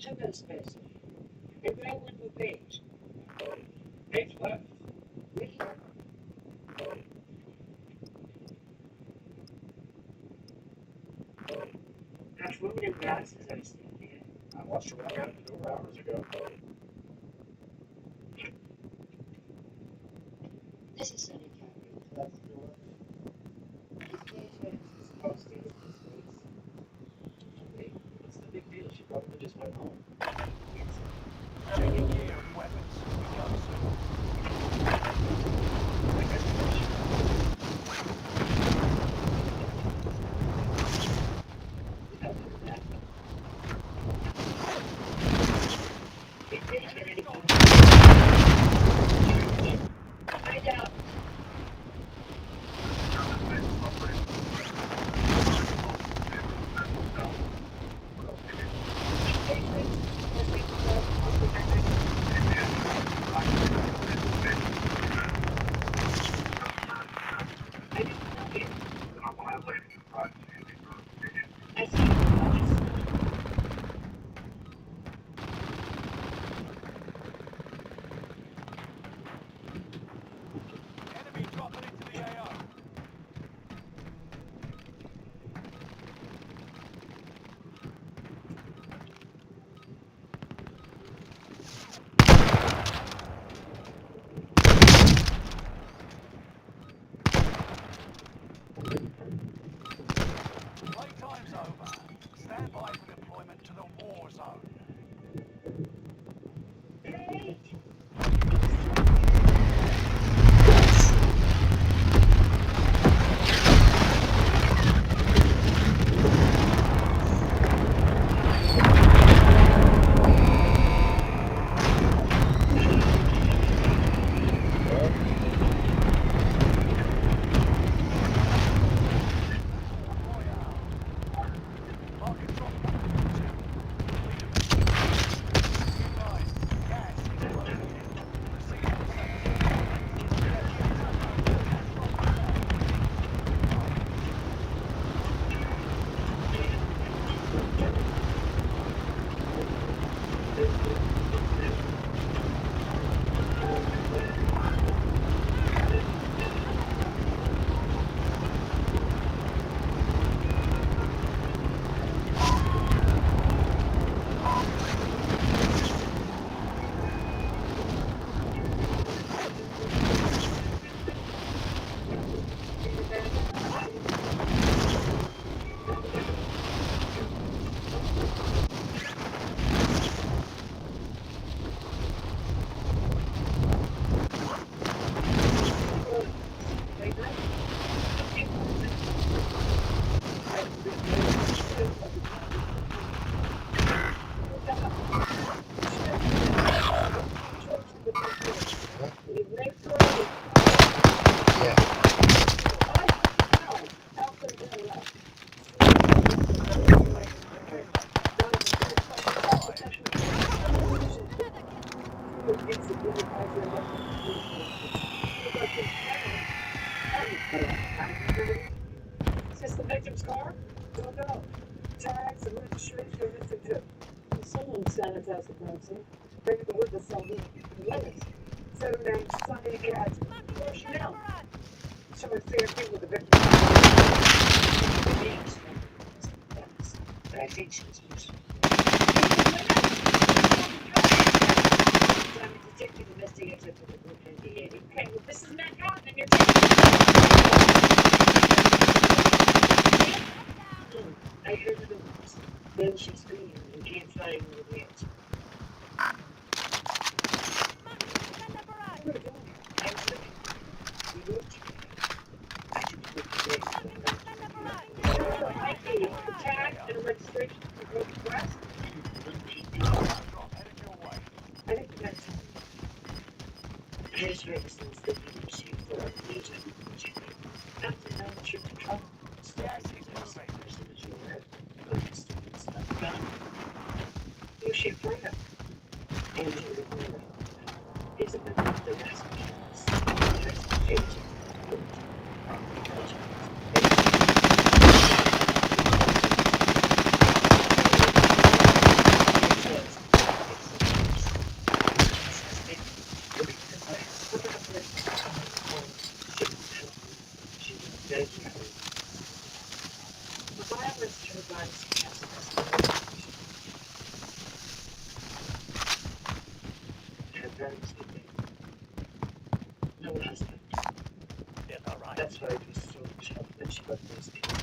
Sugar space. And then one more page. Page left. Really? Gosh, women in glasses, I stand here. I watched her walk out the door hours ago. This is Sunny County. Close the door. This patient is supposed to use this space. Hey, what's the big deal? She probably just went home. Yes. Checking gear and weapons. We go soon. Find out. I see. Enemy dropping into the AO. Playtime's over. Stand by for deployment to the war zone. Market drop. Guys, gas is closing in. Proceed to Is this the victim's car? Don't know. Tags and registration are missing too. Someone sanitized the proxy. Maybe the witness saw me. Limits. 79 Sunday Cat. Or Chanel. Someone CRP with the victim. But I think she's detective investigator for the group NVIDIA. Okay, well, this is Manhattan and you're I heard the noise. Then she screamed and can't find where the answer. What are we doing here? I was looking. We moved you. I should be looking for ID, tag, and a registration for both press. headed your way. I think that's his registrants that you received for our agent. After another trip to trouble. Gas is moving. You should play up. And you remember. It's a bit of the rest of agent. The violence turbines cast No one has that. Yeah, all right. That's why it was so tough that she got those people.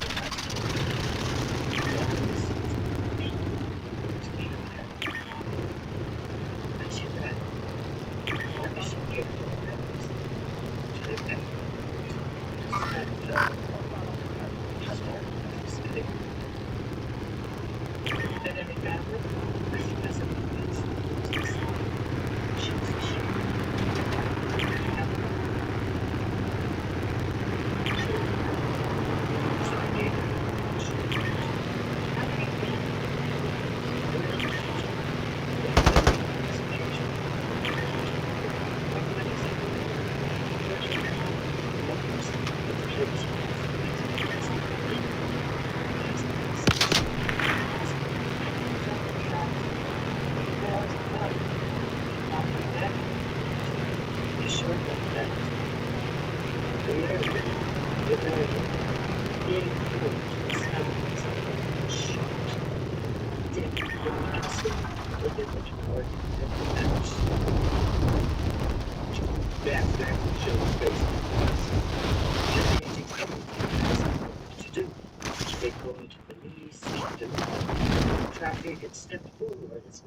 Traffic and step forward. It's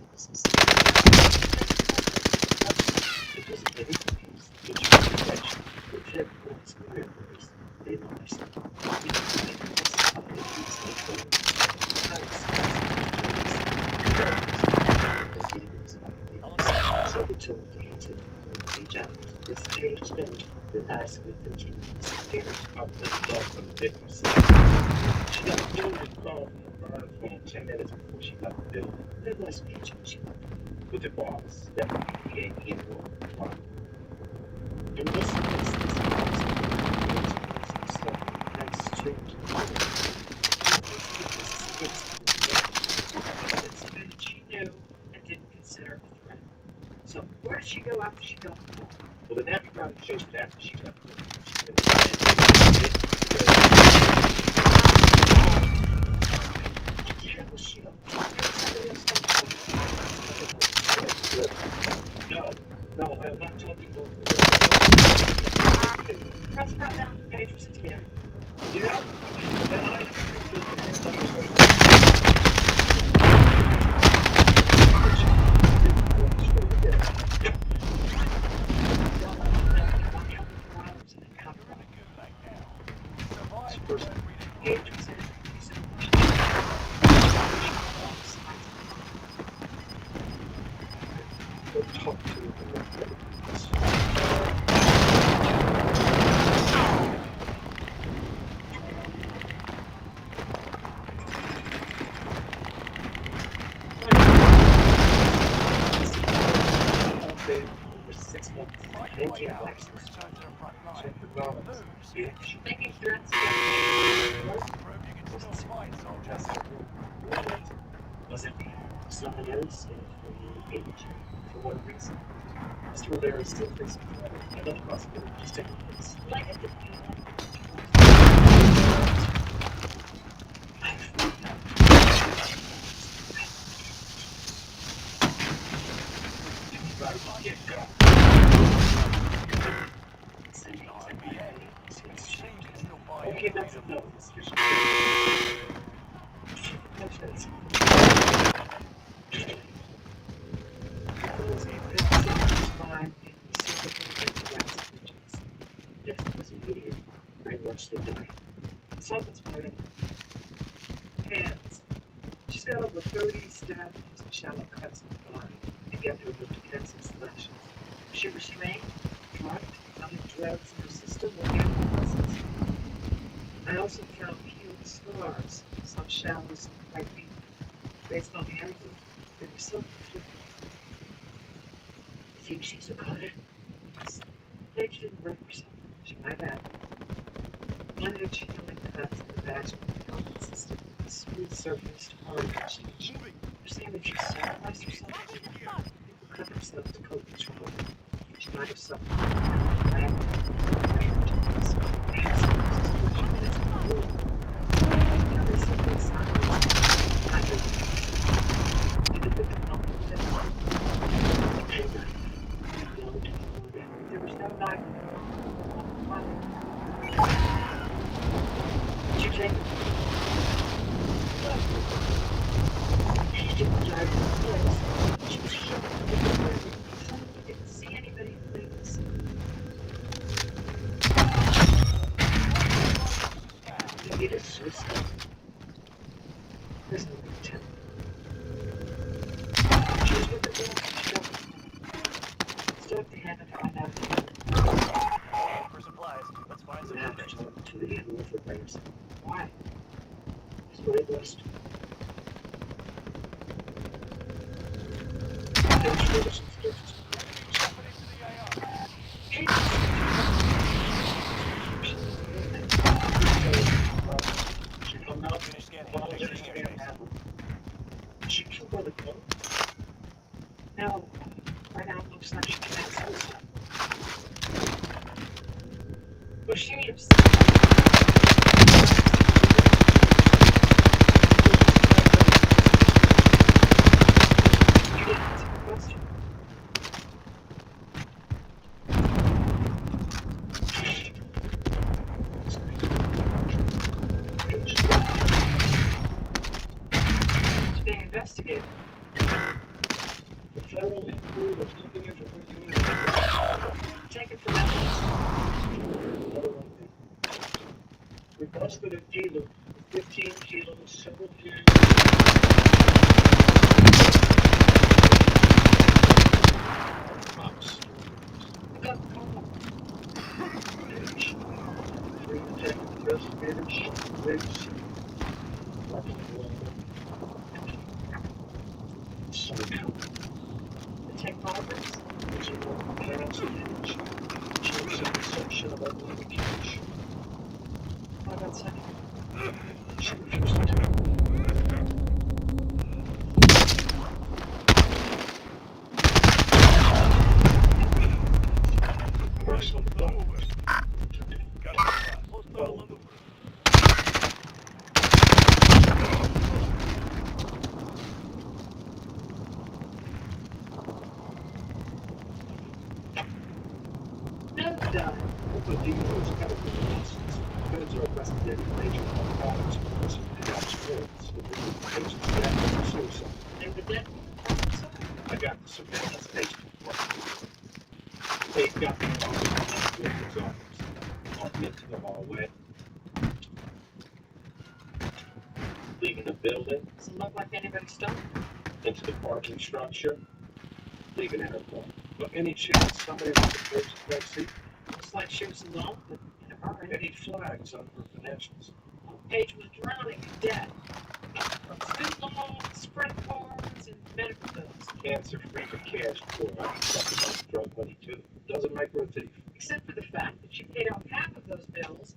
because of everything is protection. Protect one's members. They lost. So we told the answer to reach out. This page spent the last week continuous affairs of the law from the victim's side. She got a call from the burner phone 10 minutes before she left the building. That was page when she left with the boss. That would be the AMD Ryzen. In this instance, she knew and didn't consider a threat. So where did she go after she got the call? Well, the nappy product shows that after she got the call. No, I'm not talking about. Press that down. Page was again. Yeah. Making threats was it someone else for what reason? Mr. Rivera is still facing another possibility just taking place. Like it. Okay, that's enough. Brainwashed the die. Self-inspired. Hands. She's got over 30 stab wounds and shallow cuts in the body, and yet there were defensive slashes. She restrained, drugged, other drugs in her system or antidepressants. I also found peeled scars, some shallow, some quite deep. Based on the everything, they were so conflicting. You think she's a cutter? Yes. Maybe she didn't break herself. She might have. One had she feeling cuts in the vaginal health system, a smooth surfaced hard exchange. You're saying that she sacrificed herself? People cut themselves to cope with trauma. She might have suffered. I have Check it. She didn't drive to the place. She was shocked to get the way. Suddenly didn't see anybody please. It is suicide. There's no return. She was with the girl from the shop. Stood up to hand and find out together. For supplies, let's find some Now pictures. to the animal for players. Why? That's what it was. There's photos and pictures. Company to the AR. She hung out. Finish scanning. Exiting airspace. She killed by the gun? No. Right now it looks like she committed suicide. Was she upset? You didn't answer the question. It's being investigated. The federal inquiry was looking into what you need. Take it from evidence. We busted a dealer with 15 kilos, several years. We got the call. Three detective investigators, wigs, some Detect progress. There's a lot of parents and image. Shows some perception about living cash. What about second? She refused to do it. Where's the phone? Got it. Hostile on the roof. No, done. The dealer was chemical analysis. Goods are arrested in major products because of the experience. The patient's death was a suicide. They were dead. I got the surveillance patient report. They've got the phone in the office. I'll get to the hallway. Leaving the building. Does it look like anybody stopped? Into the parking structure. Leaving at her car. But any chance somebody was the first back seat? Looks like she was alone, but in a hurry. Any flags on her financials? Paige was drowning and dead. Student loans, sprint cards, and medical bills. Cancer-free for cash poor. I can talk about drug money too. Doesn't make her a thief. Except for the fact that she paid off half of those bills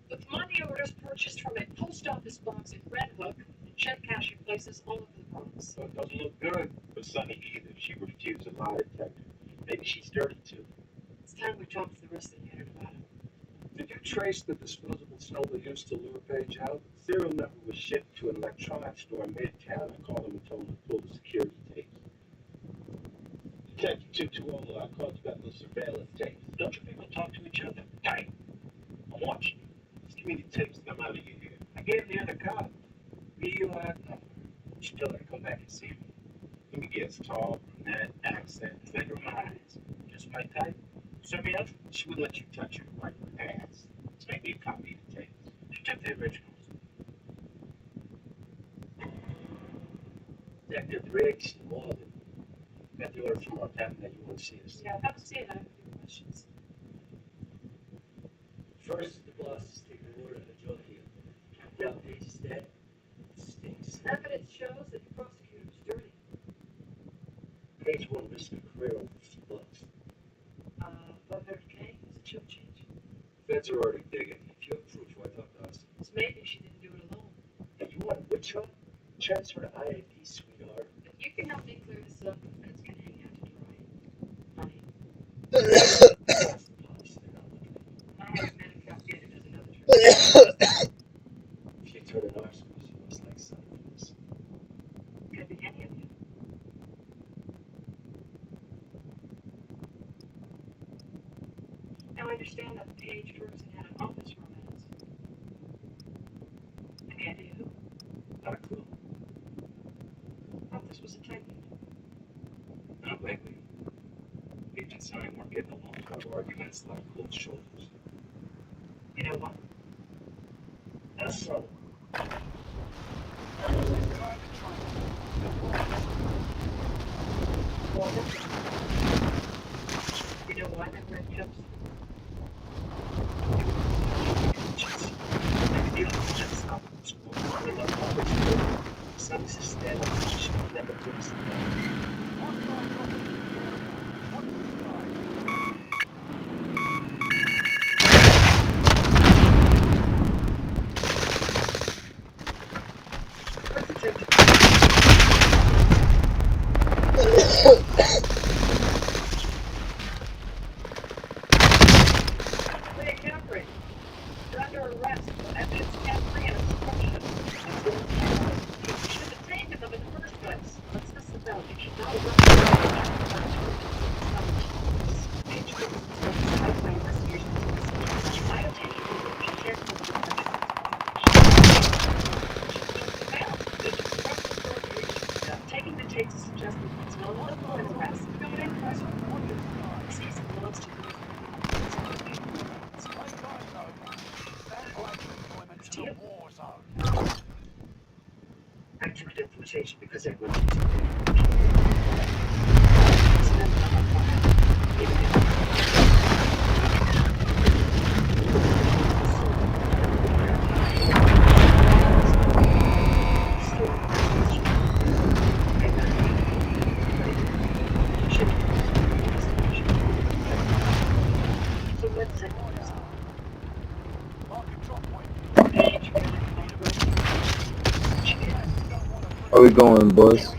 with money orders purchased from a post office box in Red Hook and check cashing places all over the Bronx. So it doesn't look good for Sunny either. She refused a lie detector. Maybe she's dirty too. It's time we talk to the rest of the unit about it. Did you trace the disposable silver used to lure Paige out? The serial number was shipped to an electronics store in Midtown. I called him and told him to pull the security tapes. Detective 220, I called you about the surveillance tapes. Don't you people talk to each other? Hey, I'm watching you. Just give me the tapes and I'm out of your hair. I gave the other cop. Real odd number. You still gotta come back and see me. He gets tall, brunette, accent, finger eyes. Just my type. Send me up. She would let you touch her right with her ass. Let's make me a copy of the tapes. She took the originals. Detective Riggs, Morgan. Got the order from Montana that you want to see us. Yeah, I haven't seen it. I have a few questions. First, the boss is taking an order of the drug deal. Now Paige is dead. It stinks. Evidence shows that the prosecutor was dirty. Paige won't risk her career over $50. Above 100K is a chill change. Feds are already digging. If you have proof, why talk to us? It's maybe she didn't do it alone. Hey, you want witch hunt? Transfer to IAD, sweetheart. If you can help me clear this up, the feds can hang out to dry. Honey, That's the policy they're not looking at. I haven't met a cop yet who doesn't know the truth. If you turn an arse, you must like silence. Could be any of you. Now I understand that Paige Ferguson had an office romance. arguments like cold shoulders. You know what? That's so. You know why that red cups? I took the invitation because I wanted to. Where we going, boys?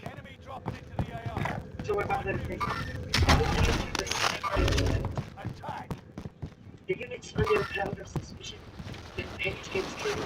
Enemy dropping into the AR. So what about that? Attack. The units under cloud of suspicion. The page gets killed.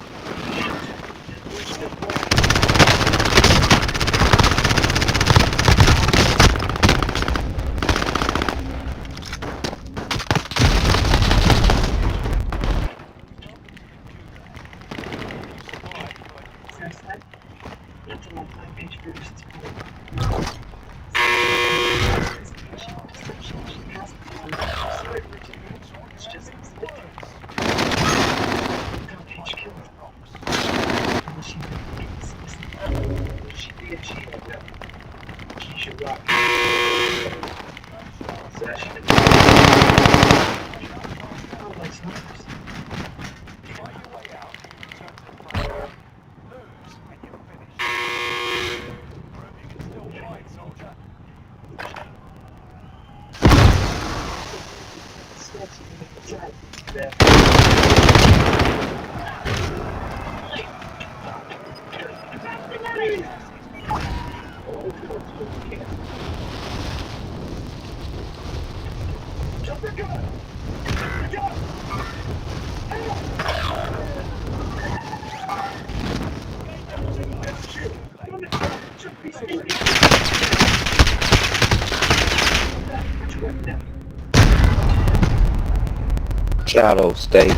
Shadow stay.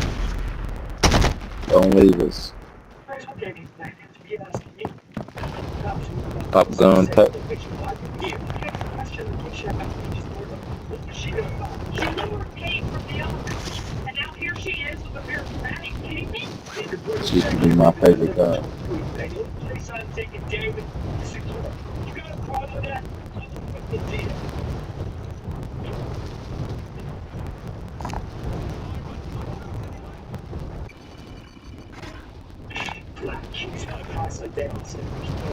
Don't leave us. Top gun tech. She used to be my favorite guy. taking David to secure. You got a problem with that? What's the deal? Black keys got a price like that. So there's no.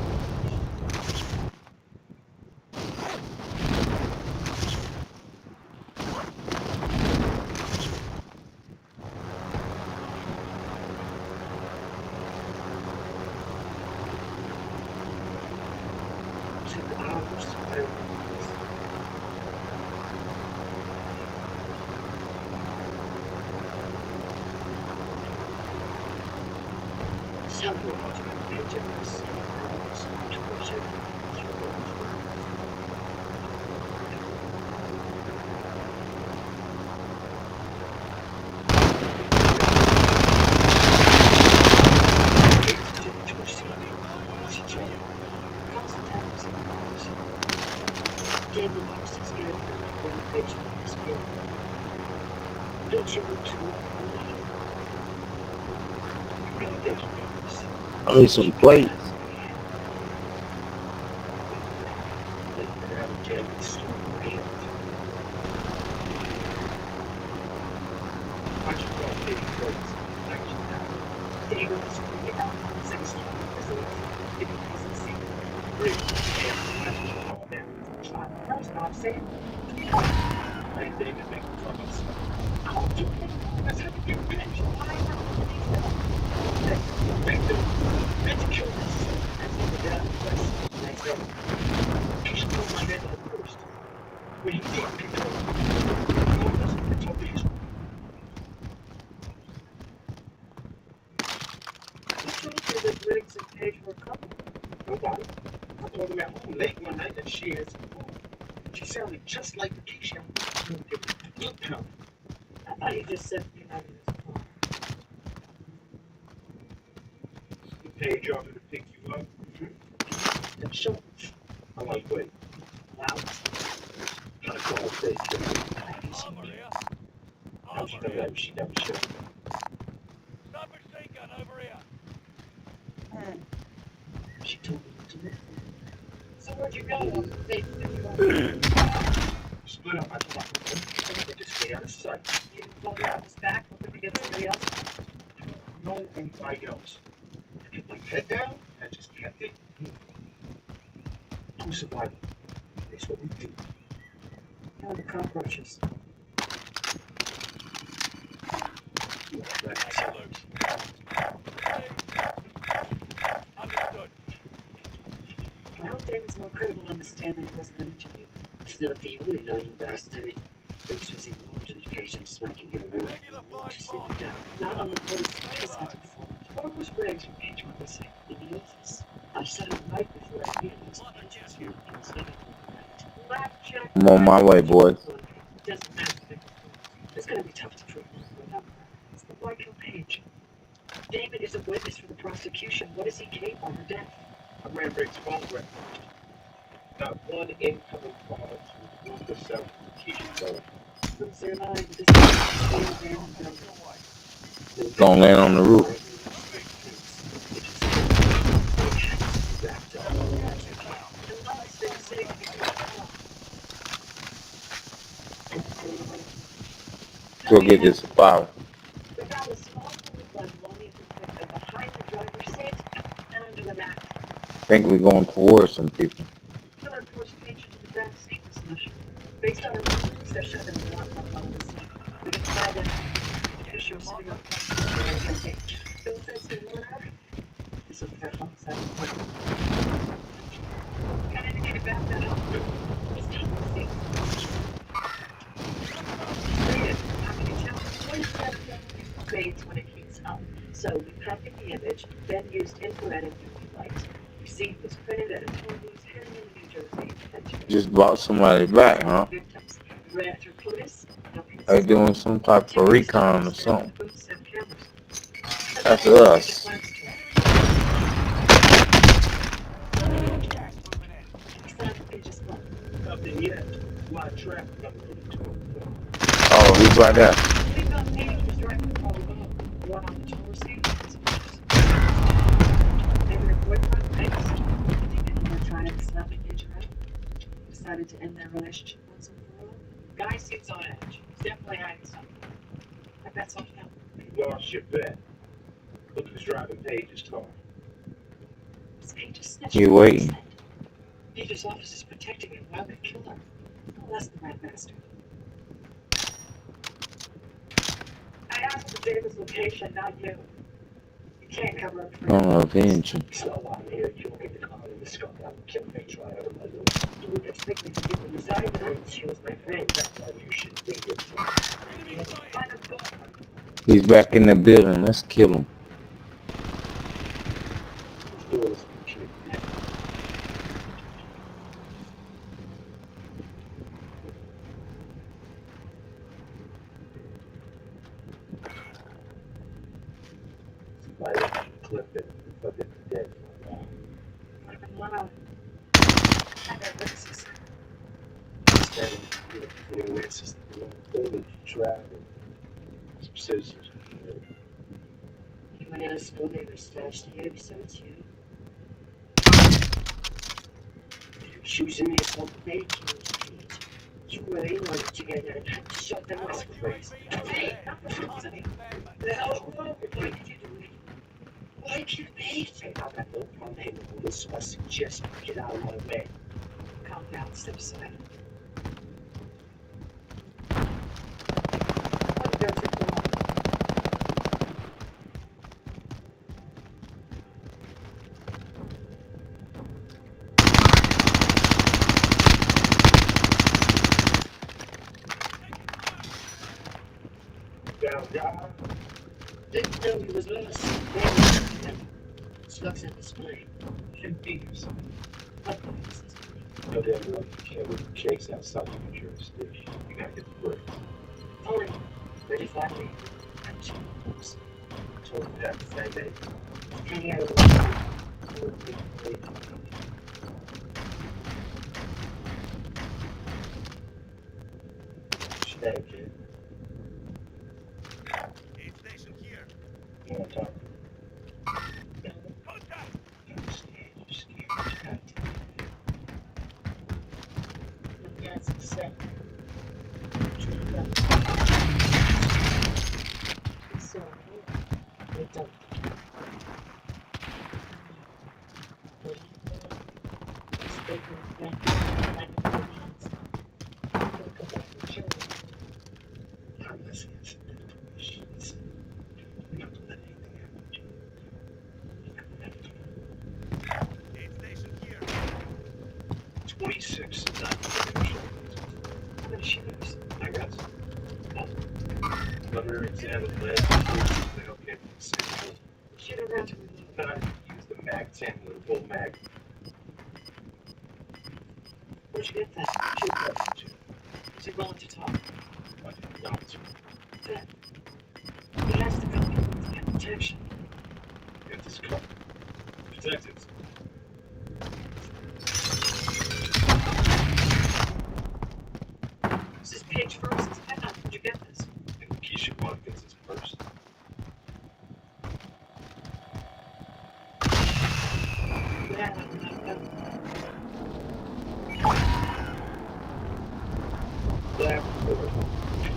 I need some plates. She sounded just like the Keisha. I thought you just said you had this car. The page offer to pick you up. And show. I like wait. Wow. Gotta call face. Over here. How she Over know here. that? She never showed. Stop machine gun over here. She told me what to do. So where'd you go? Split up. I thought. They just stay out of sight. You pulled her out his back, hoping to get somebody else. No anybody else. I kept my head down and just kept it moving. True survival. That's what we do. How the cockroaches. You are that. Take it loose. Understood. I hope David's more critical understanding he doesn't mention you. Still people who know you bastard. Thanks for seeing more education smacking you around. Regular Just flight sit down. Not on the police case hunting form. What was Briggs from H1BC? In the office. I sat up right before I realized the pictures here. Blackjack. I'm on my way, boys. Doesn't matter. It's going to be tough to prove without that. It's the White Hill page. David is a witness for the prosecution. What does he cape on her death? I ran Rick's phone record. Not one incoming call to move the cell to Keisha's phone. Who's their line? This is Gonna land on the roof. Go get this file. We found a small pool of blood belonging to the victim behind the driver's seat and under the mat. I think we're going towards some people. Killer forced pages to the back seat was smashed. Based on reports that showed them locked up on the scene, we can find that Fisher was sitting up. Bill says he wore out. This is their homicide. Can indicate back that up. It's time to see. Fades when it heats up. So we copied the image, then used infrared and UV light. Receipt was printed at a Tony's Henry, New Jersey. Just brought somebody back, huh? Victims. Ran through police. They're doing some type of recon or something. That's us. Nothing yet. Live traffic coming from the 12. Oh, he's right there. One on the tour seat. Maybe her boyfriend, thanks. decided to end their relationship once and for all. Guy seems on edge. He's definitely hiding something. I bet's on him. You lost your bet. Look who's driving Paige's car. This ain't just snitch. You waiting. Page's office is protecting him while they kill her. Oh, that's the right bastard. I asked for David's location, not you. You can't cover up for I'm avenge him. So I'm here, you will get the car in the scope. I will kill Paige right over my list. You would expect me to give the design. She was my friend. That's why you should leave it. Find a book. He's back in the building. Let's kill him. Doors. Somebody clipped it. Clipped it dead. Might have been loud. I got witnesses. Standing here, putting witnesses to the building, trapping. Some citizens. Anyone else know they were stashed here besides you? Choosing me as one Paige. You were in on it together and had to shut them up. Hey, the hell wrong with you? Why did you do it? Why kill Paige? I've got no problem hanging with this, so I suggest you get out of my way. Calm down, step aside. What did go too far? Down, down. Didn't know he was lost. Slugs in the spine. Convenience. What is this? No damn well you can't leave cakes outside of your jurisdiction. You gotta get the break. Only 35 meters. And 2 books. Told you that the same day. Hanging out of the way. Stand, kid. Aid station here. You wanna talk? Contact! I'm scared. You're scared. That's upset. So, they don't. I'm listening to some information. You're not gonna let anything happen to you. Aid station here. 26. How many shooters? I got some. Another example of that. They don't get the same. Shooter ran to reload. Not if you use the Mag 10 with a full mag. Where'd you get that? Two questions. Is he willing to talk? What do you want to? Then. He has to come here to get protection. Get this car. Protect it. This is page first. Where'd you get this? And Keisha Bond gets his first. What happened without them?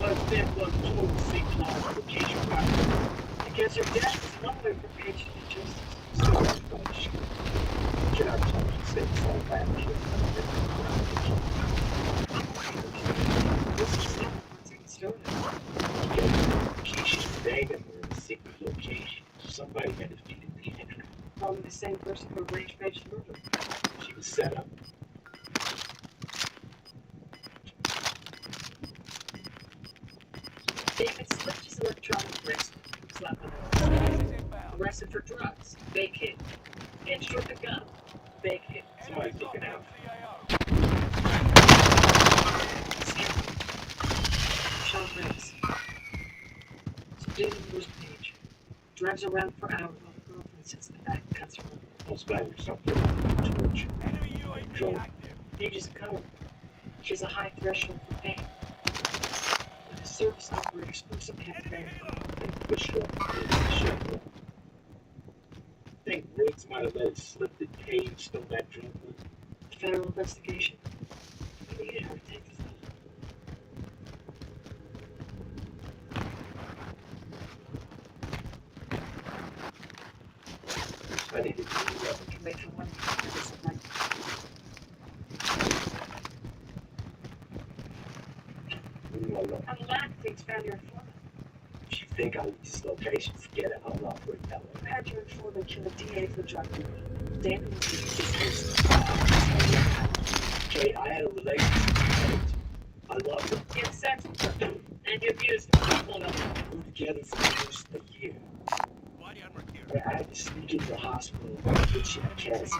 Was there one total signal location right? I guess your dad was one way from page to justice. So that's bunch. Get out of touch and say it's all bad shit. This is not what's getting started. Keisha's banging were in a secret location. Somebody had defeated the enemy. Probably the same person who arranged Page's murder. She was set up. David slipped his electronic bracelet. Slapped on Gas it. is inbound. Arrested for drugs. Vacate. And shot the gun. Vacate. Somebody's looking out. Sean Riggs. So David knows Page. Drives around for hours while the girlfriend sits in the back and cuts her off. I'll spell something. Torch. Enemy UAV active. Page is a coward. She has a high threshold for pain. With a service number and explosive campaign. Good shot. Think Riggs might have let it slip that Page stole that drone. Federal investigation. wait for one to get some light. I'm glad things found your informant. If you think I'll leave this location, forget it. I'll operate that way. You had your informant kill a DA for drug dealing. Damon was just Kate, I had a relationship with Kate. I loved her. you had sex with her, and you abused her. Hold on. We were together for almost a year. I had to sneak into the hospital when she had cancer.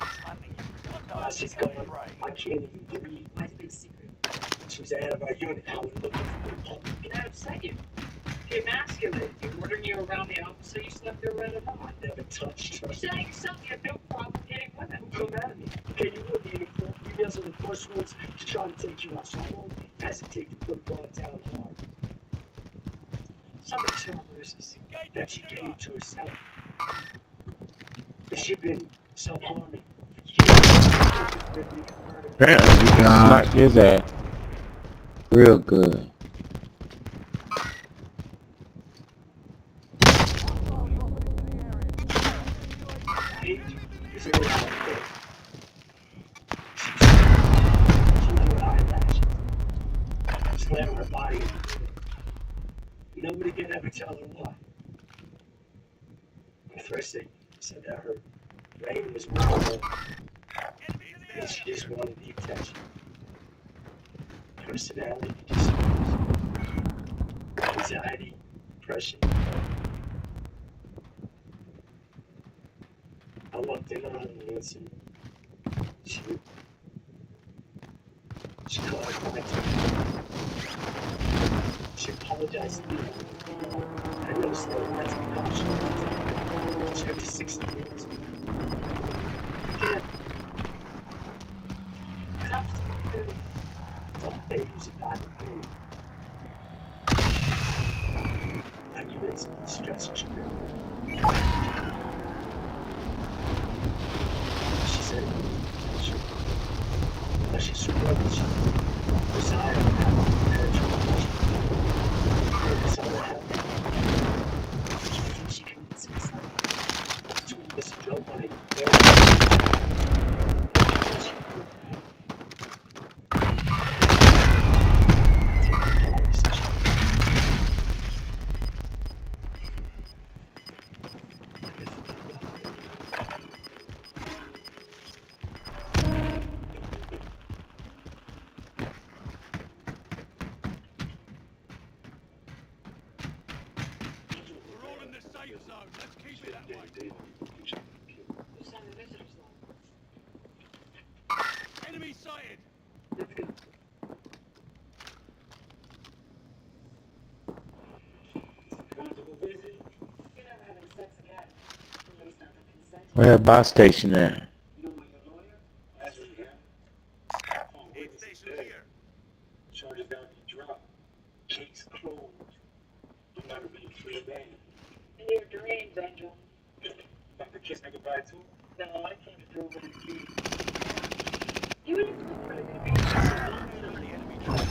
While she's gone, I can't even breathe. Why the big secret? She was ahead of our unit. I was looking for the public. It had upset you. He emasculated you, ordering you around the office so you slept there right at home. I never touched her. You said it yourself, you had no problem hitting women. Come at me. Okay, you wouldn't even four females are the first ones to try to take you out, so I won't hesitate to put God down hard. Somebody tell Bruce's. That she gave to herself. That she'd been self-harming for years. Apparently, you knocked his ass real good. Age is really out there. She wore eyelashes. Slamming her body. Nobody can ever tell her why. At first they said that her brain was normal. And she just wanted the attention. Personality disorders. Anxiety. Depression. I walked in on her once and she called me. She apologized to me. I noticed that that's a caution. She had 60 minutes. Yeah. Thought they was about to pay. Arguments and stress trigger. She said, she struggled. She desired to have penetrable. That's all that happened. Do you think she committed suicide? Between this drug money, Enemy sighted! Where that bus station at? Aid station here. charges down to drop. Case closed. I'm not a really free man. In your dreams, Angel. About to kiss me goodbye too? No, I came to prove it to you. You would look pretty good. The enemy drones.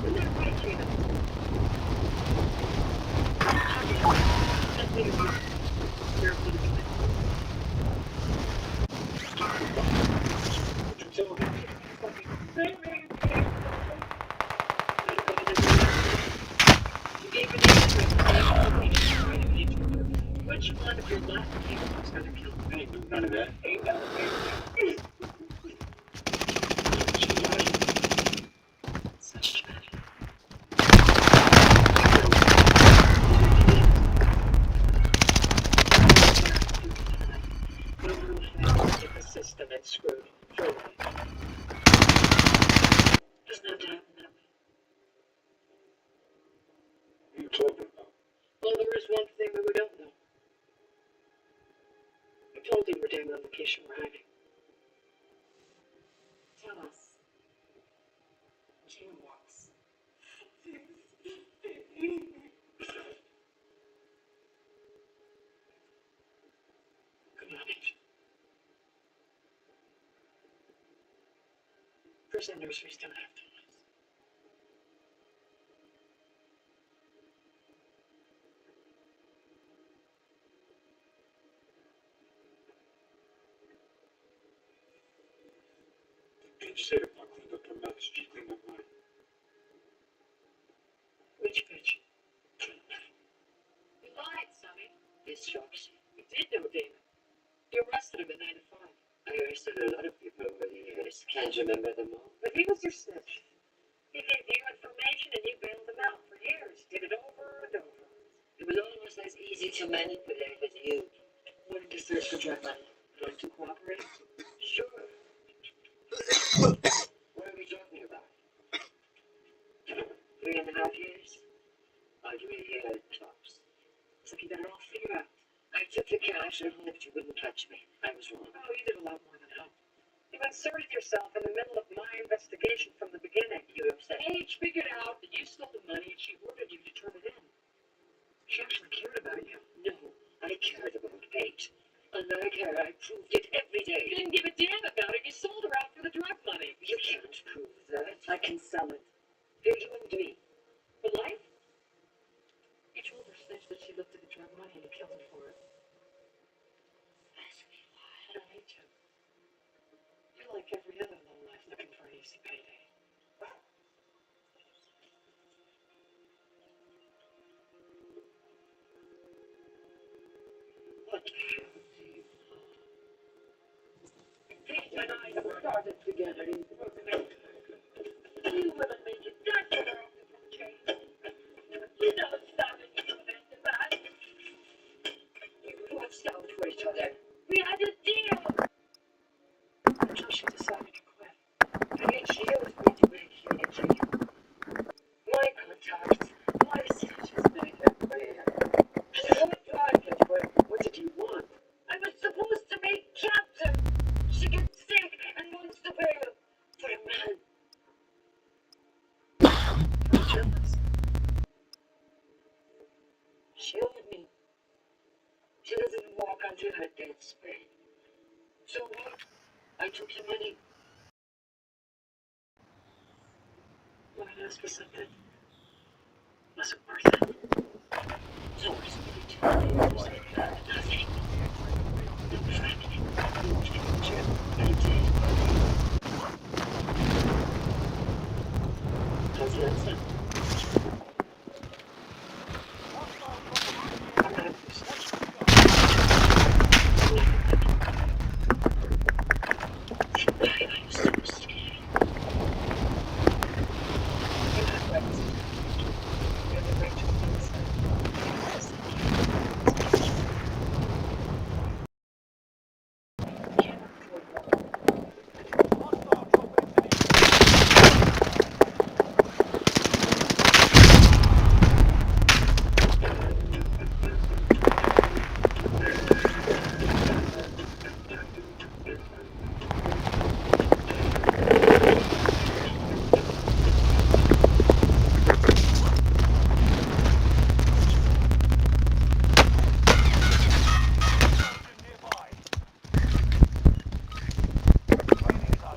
Isn't that right, Gina? Nothing to do. You're a good man. What you tell me? Which one of your last people is going to kill me? I ain't do none of that. Ain't no way. Such tragedy. The system and screwed. Doesn't have to happen that way. What are you talking about? Well, there is one thing that we don't know. I told you we're doing on vacation, we're hiding. Tell us. Jaywalks. Good night, Angel. First anniversaries don't have to. say if I cleaned up her mess, she cleaned up mine. Which bitch? You lied, Sonny. This shocks you. You did know Damon. You arrested him at 95. I arrested a lot of people over the years. Can't remember them all. But he was your snitch. He gave you information and you bailed him out for years. Did it over and over. It was almost as easy to manipulate as you. Wanted to search for drug money. Want to cooperate? Sure. What are we talking about? 3.5 years? I'd really tops. So you better all figure out. I took the cash and hoped you wouldn't touch me. I was wrong. Oh, you did a lot more than help. You inserted yourself in the middle of my investigation from the beginning. You upset. Paige figured out that you stole the money and she ordered you to turn it in. She actually cared about you. No, I cared about Paige. Unlike her, I proved it every day. You didn't give a damn about it. You sold her out for the drug money. You can't prove that. I can sell it. Paige wouldn't me. For life? You told her snitch that she looked at the drug money and you killed her for it. Ask me why. I don't hate you. You're like every other lowlife looking for an easy payday. What the hell do you want? Paige and I have started together in Brooklyn. You wouldn't make it that girl, okay? You don't stop it, you meant to buy. You watched out for each other. We had a deal. Until she decided to quit. Paige used me to make you a dream. My contacts, my sketches made her clear. And what target were, what did you want? I was supposed to make captain. She gets sick and wants to bail. For a man. I'm jealous. She owed me. She doesn't walk until her debt's paid. So what? I took your money. Want to ask you something? Was it worth it? So it's really too late to say that. Nothing. No family, no future, no day. How's that sound? I'm not interested. Why are you so scared? You're not right. You're the right to things.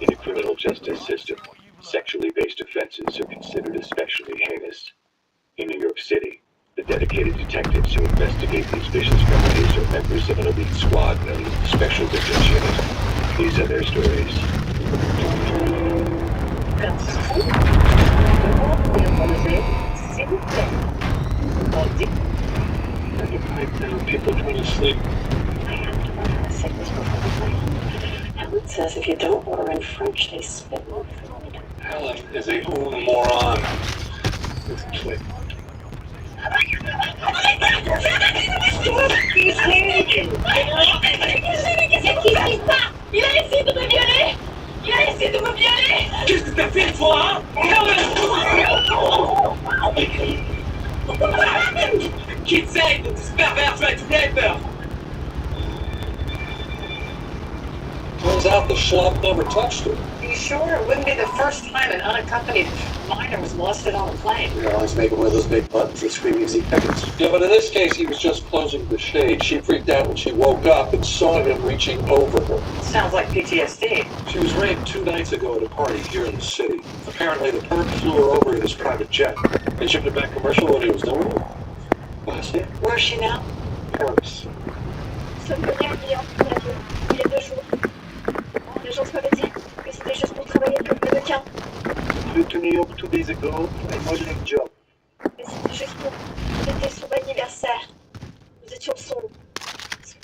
In the criminal justice system, sexually based offenses are considered especially heinous. In New York City, the dedicated detectives who investigate these vicious felonies are members of an elite squad known as the Special Victims Unit. These are their stories. People trying to sleep. Helen says if you don't order in French, they spit on food. Helen is a moron. This twit. Il a essayé de me violer! Il a essayé de me violer! Qu'est-ce que t'as fait, toi, hein? Kid said that this pervert tried to rape her. Turns out the schlub never touched her. You sure it wouldn't be the first time an unaccompanied minor was molested on a plane? You know, he's making one of those big buttons with screaming Z packets. Yeah, but in this case, he was just closing the shade. She freaked out when she woke up and saw him reaching over her. Sounds like PTSD. She was raped 2 nights ago at a party here in the city. Apparently, the perp flew her over in his private jet and shipped it back commercial when he was done with her. Last year, Where's she now? Paris. Ça me connaît un million, il y a 2 jours. L'agence m'avait dit que c'était juste pour travailler avec eux. quelqu'un. Je l'ai tenu up 2 days ago, un modeling job. Mais c'était juste pour fêter son anniversaire. Nous étions son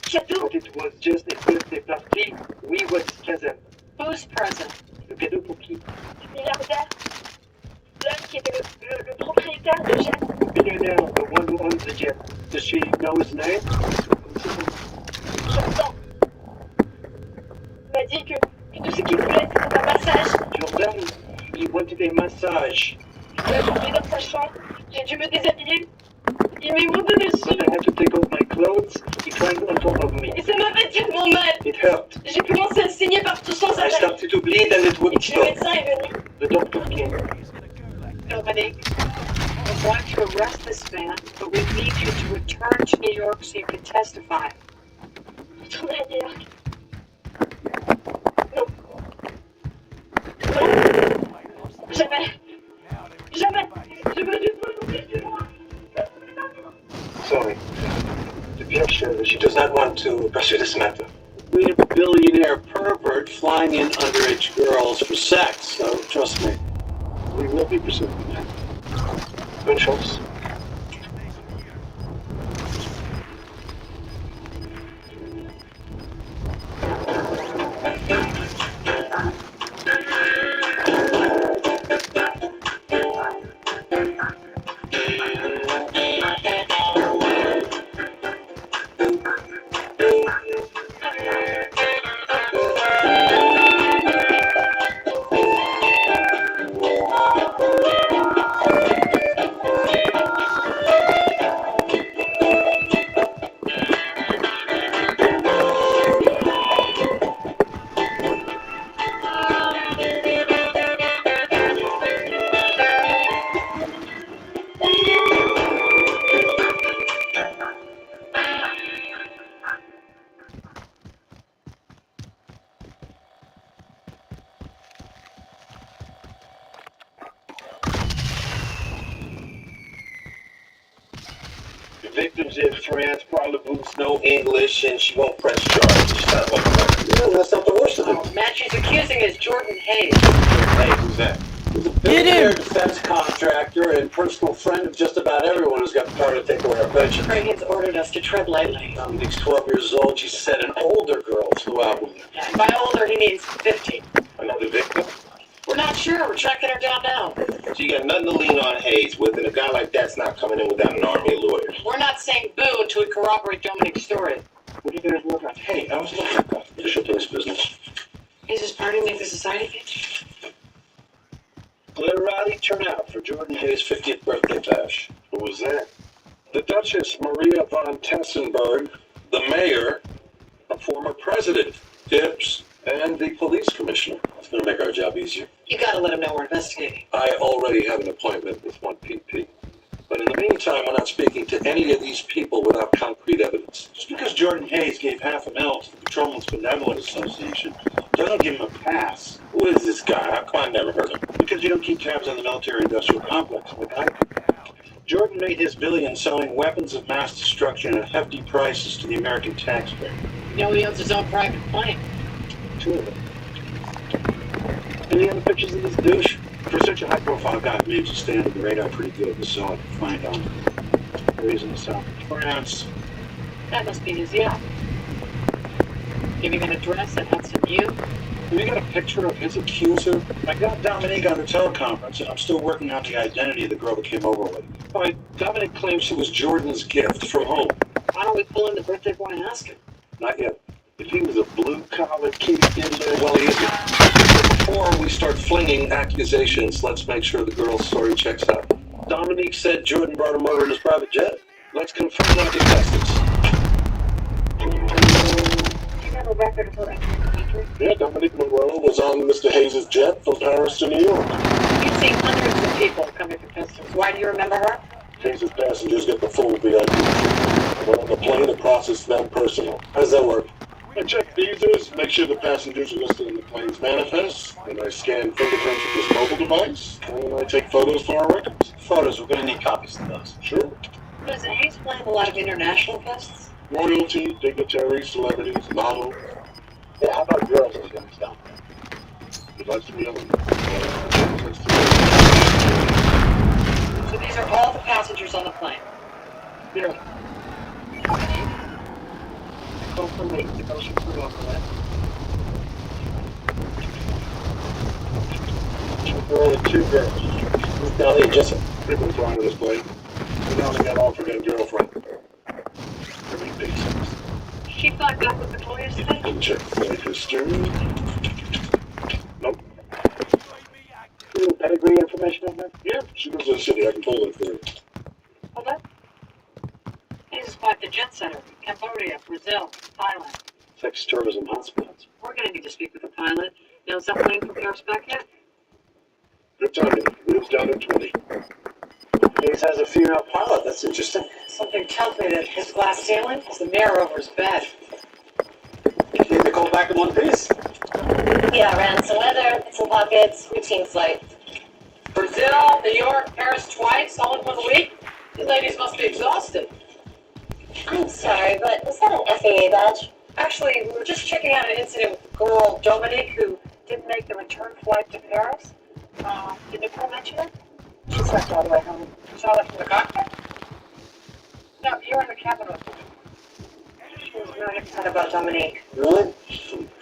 cadeau. But it was just a birthday party. We were cousin. Who's present? Le cadeau pour qui? Du milliardaire. L'homme qui était le propriétaire de Jet. Billionaire, the one who owns the jet. Does she know his name? J'entends. Il m'a dit que tout ce qu'il voulait, c'était un massage. Jordan, he wanted a massage. Il a dormi dans sa chambre. J'ai dû me déshabiller. Il m'est monté dessus. But I had to take off my clothes. He climbed on top of me. Et ça m'a fait tellement mal. It hurt. J'ai commencé à saigner partout sans I arrêt. started to bleed and it Et wouldn't puis le stop. médecin est venu. The doctor came. Dominique, I want to arrest this man, but we need you to return to New York so you can testify. Retourner à New York. Non. Non. Jamais. Jamais. Je veux juste retourner chez moi. Sorry. To be sure, She does not want to pursue this matter. We have a billionaire pervert flying in underage girls for sex, so trust me. we will be pursuing that. Bonne chance. The victims in France probably no English and she won't press charges. No, that's not the worst of it. The man she's accusing is Jordan Hayes. Hey, who's that? He's a billionaire defense contractor and personal friend of just about everyone who's got the power to take away our pensions. Reagan's ordered us to tread lightly. Dominique's 12 years old. She said an older girl flew out with him. And by older, he means 50. Another victim? We're not sure. We're tracking her down now. So you got nothing to lean on Hayes with, and a guy like that's not coming in without an army of lawyers. We're not saying boo until we corroborate Dominique's story. What are you guys working on? Hey, I was looking at official police business. Is this party make the society pitch? Glitterati turnout for Jordan Hayes' 50th birthday bash. Who was that? The Duchess Maria von Tessenberg, the mayor, a former president, Dips, and the police commissioner. It's going to make our job easier. You gotta let him know we're investigating. I already have an appointment with one PP. But in the meantime, we're not speaking to any of these people without concrete evidence. Just because Jordan Hayes gave $500,000 to the Patrolmen's Benevolent Association doesn't give him a pass. Who is this guy? How come I never heard of him? Because you don't keep tabs on the military-industrial complex like I do. Jordan made his billions selling weapons of mass destruction at hefty prices to the American taxpayer. You know he owns his own private plane. 2 of them. Any other pictures of this douche? For such a high-profile guy, it made you stay under the radar pretty good. This is all I could find on him. Where he's in the south of France. That must be his yacht. Giving an address at Hudson U. Have you got a picture of his accuser? I got Dominique on the teleconference, and I'm still working on the identity of the girl that came over with him. All right, Dominic claims she was Jordan's gift from home. Why don't we pull in the birthday boy and ask him? Not yet. If he was a blue-collar kid in there, Well, he isn't. Before we start flinging accusations, let's make sure the girl's story checks out. Dominique said Jordan brought him over in his private jet. Let's confirm our contestants. Do you have a record of her entering the country? Yeah, Dominique Monroe was on Mr. Hayes' jet from Paris to New York. You've seen hundreds of people coming to Pistons. Why do you remember her? Hayes' passengers get the full VIP. When on the plane, it processes them personal. How does that work? I check visas, make sure the passengers are listed in the plane's manifest, and I scan fingerprints with this mobile device, and I take photos for our records. photos, we're going to need copies of those. Sure. Does Hayes play a lot of international fests? Royalty, dignitaries, celebrities, models. Yeah, how about girls as young as down there? That's the other. So these are all the passengers on the plane. Yeah. Go for me. The girls you flew over with. There are only 2 girls. Now they just people flying to this plane. And now they got alternate girlfriend. Every big sense. She flagged up with the toys today? Can check flight history. Nope. Any pedigree information on that? Yeah, she goes to the city. I can pull it for you. Hold on. This is quite the jet center. Cambodia, Brazil, Thailand. Sex tourism hotspots. We're going to need to speak with the pilot. Now, is that plane from Paris back yet? Good timing. Wheels down in 20. Hayes has a female pilot. That's interesting. Something tells me that his glass ceiling is the mirror over his bed. Need to call back in one piece. Yeah, ran some weather, some pockets, routine flight. Brazil, New York, Paris twice, all in 1 week? You ladies must be exhausted. I'm sorry, but was that an FAA badge? Actually, we were just checking out an incident with the girl, Dominique, who didn't make the return flight to Paris. Did Nicole mention it? She slept all the way home. You saw that from the cockpit? No, you're in the cabin with her. She was really upset about Dominique. Really?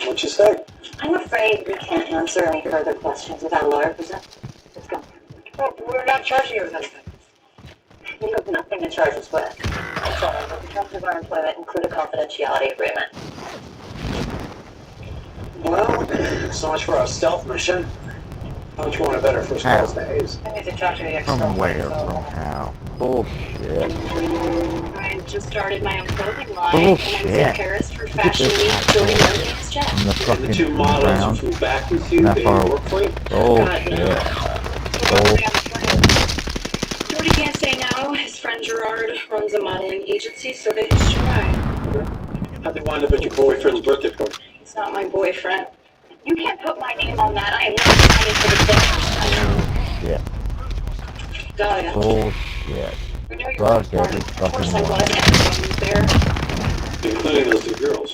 What'd you say? I'm afraid we can't answer any further questions without a lawyer present. Let's go. Well, we're not charging you with anything. You have nothing to charge us with. That's all. But the terms of our employment include a confidentiality agreement. Well, so much for our stealth mission. How much you want a better first calls to Hayes? I need to talk to the From ex-girlfriend. where? From how? Bullshit. I just started my own clothing line. Bullshit. And I was in Paris for Fashion Week doing Radeon's jet. I'm the And the fucking 2 models who ground. flew back with you, That they far. work for you? Bullshit. Jordy can't say no. His friend Gerard runs a modeling agency, so they just try. How'd they wind up at your boyfriend's birthday party? It's not my boyfriend. You can't put my name on that. I am not signing for the pictures. Dahlia. Bullshit. We know you're Fuck smart. every Of course fucking I one. was. Everyone was there. Including those 2 girls.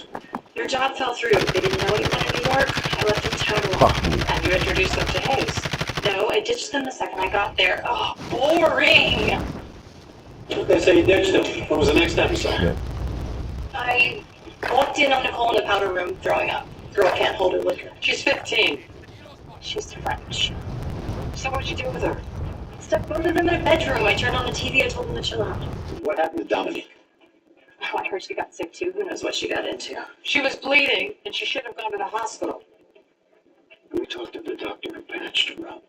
Their job fell through. They didn't know anyone in New York. I left them town alone. Fuck you. And you introduced them to Hayes. No, I ditched them the second I got there. Oh, boring! They say you ditched him. What was the next episode? Shit. I walked in on Nicole in the powder room throwing up. Girl can't hold her liquor. She's 15. She's French. So what'd you do with her? Stuck both of them in a bedroom. I turned on the TV. I told them to chill out. What happened to Dominique? Oh, I heard she got sick too. Who knows what she got into? She was bleeding, and she should have gone to the hospital. We talked to the doctor who patched her up.